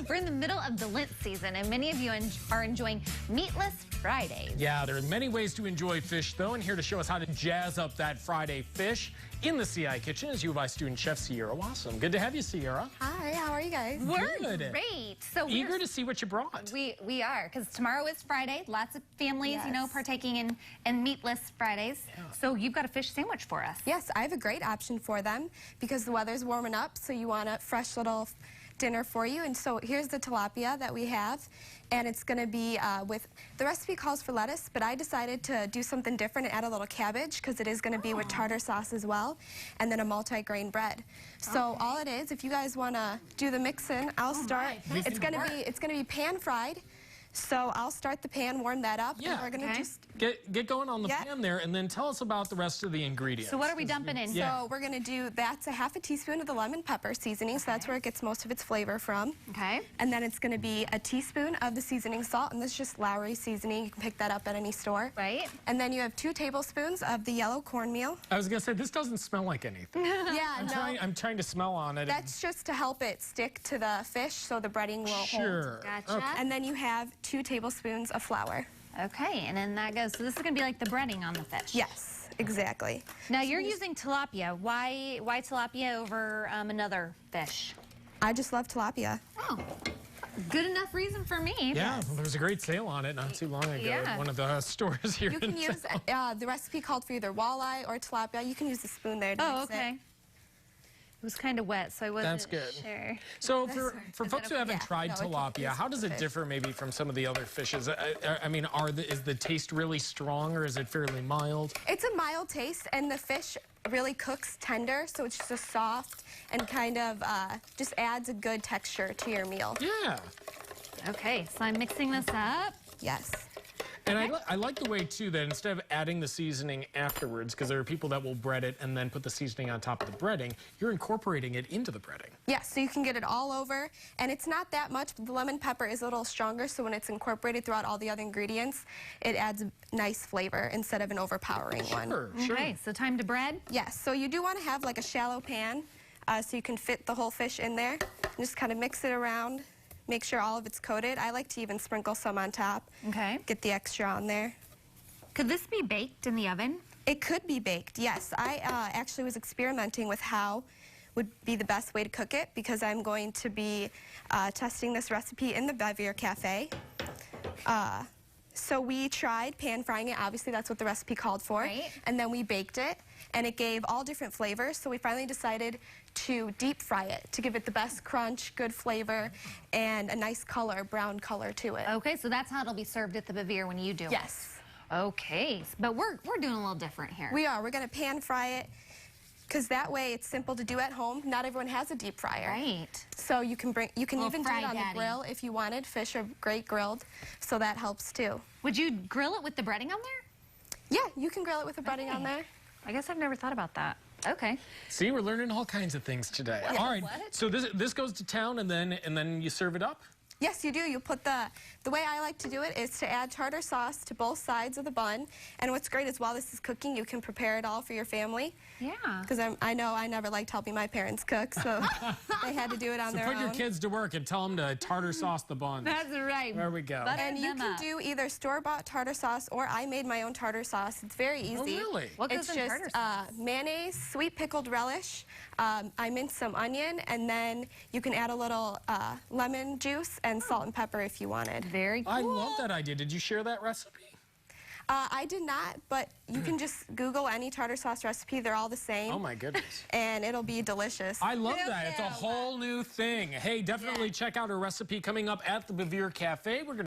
We're in the middle of the Lent season, and many of you are enjoying meatless Fridays. Yeah, there are many ways to enjoy fish, though, and here to show us how to jazz up that Friday fish in the CI kitchen is U of I student chef Sierra Wasem. Good to have you, Sierra. Hi, how are you guys? We're Good. great. So Eager to see what you brought. We are, because tomorrow is Friday. Lots of families, Yes. you know, partaking in meatless Fridays. Yeah. So you've got a fish sandwich for us. Yes, I have a great option for them because the weather's warming up, so you want a fresh little dinner for you. And so here's the tilapia that we have, and it's going to be the recipe calls for lettuce, but I decided to do something different and add a little cabbage because it is going to be with tartar sauce as well, and then a multi-grain bread. So all it is, if you guys want to do the mixing, I'll start. It's going to be pan fried. So I'll start the pan, warm that up, and we're going to just get going on the pan there, and then tell us about the rest of the ingredients. So what are we dumping in? So we're going to do, that's a half a teaspoon of the lemon pepper seasoning, so that's where it gets most of its flavor from. Okay. And then it's going to be a teaspoon of the seasoning salt, and this is just Lowry seasoning. You can pick that up at any store. Right. And then you have 2 tablespoons of the yellow cornmeal. I was going to say, this doesn't smell like anything. Yeah, I'm trying to smell on it. That's just to help it stick to the fish so the breading will hold. Gotcha. Okay. And then you have 2 tablespoons of flour. Okay, and then that goes, so this is going to be like the breading on the fish. Yes, exactly. Now you're using tilapia. Why tilapia over another fish? I just love tilapia. Oh, good enough reason for me. Yeah, well, there was a great sale on it not too long ago at one of the stores here You in can use, the recipe called for either walleye or tilapia. You can use the spoon there to mix it. It was kind of wet, so I wasn't sure. So for folks who haven't tried no, tilapia, how does it differ maybe from some of the other fishes? I mean, is the taste really strong or is it fairly mild? It's a mild taste, and the fish really cooks tender, so it's just soft and kind of just adds a good texture to your meal. Yeah. Okay, so I'm mixing this up. Yes. And I like the way, too, that instead of adding the seasoning afterwards, because there are people that will bread it and then put the seasoning on top of the breading, you're incorporating it into the breading. Yes, so you can get it all over, and it's not that much, but the lemon pepper is a little stronger, so when it's incorporated throughout all the other ingredients, it adds a nice flavor instead of an overpowering one. Sure. Okay, so time to bread? Yes, so you do want to have like a shallow pan so you can fit the whole fish in there. And just kind of mix it around. Make sure all of it's coated. I like to even sprinkle some on top. Okay. Get the extra on there. Could this be baked in the oven? It could be baked, yes. I actually was experimenting with how would be the best way to cook it because I'm going to be testing this recipe in the Bevier Cafe. So we tried pan frying it. Obviously, that's what the recipe called for. Right. And then we baked it, and it gave all different flavors. So we finally decided to deep fry it to give it the best crunch, good flavor, and a nice color, brown color to it. Okay, so that's how it'll be served at the Bevier when you do it. Yes. Okay, but we're doing a little different here. We are. We're going to pan fry it because that way it's simple to do at home. Not everyone has a deep fryer. Right. So you can even do it on the grill if you wanted. Fish are great grilled, so that helps too. Would you grill it with the breading on there? Yeah, you can grill it with the breading on there. I guess I've never thought about that. Okay. See, we're learning all kinds of things today. Yeah. All right, so this goes to town and then you serve it up? Yes, you do. You put the way I like to do it is to add tartar sauce to both sides of the bun. And what's great is while this is cooking, you can prepare it all for your family. Yeah. Because I know I never liked helping my parents cook, so they had to do it on their own. So put your kids to work and tell them to tartar sauce the buns. That's right. There we go. Butter And you can do either store-bought tartar sauce or I made my own tartar sauce. It's very easy. Oh, really? What goes It's in tartar just sauce? mayonnaise, sweet pickled relish. I minced some onion, and then you can add a little lemon juice and salt and pepper if you wanted. Very cool. I love that idea. Did you share that recipe? I did not, but you can just Google any tartar sauce recipe. They're all the same. Oh, my goodness. And it'll be delicious. I love that. It's a whole new thing. Hey, definitely check out her recipe coming up at the Bevier Cafe. We're going to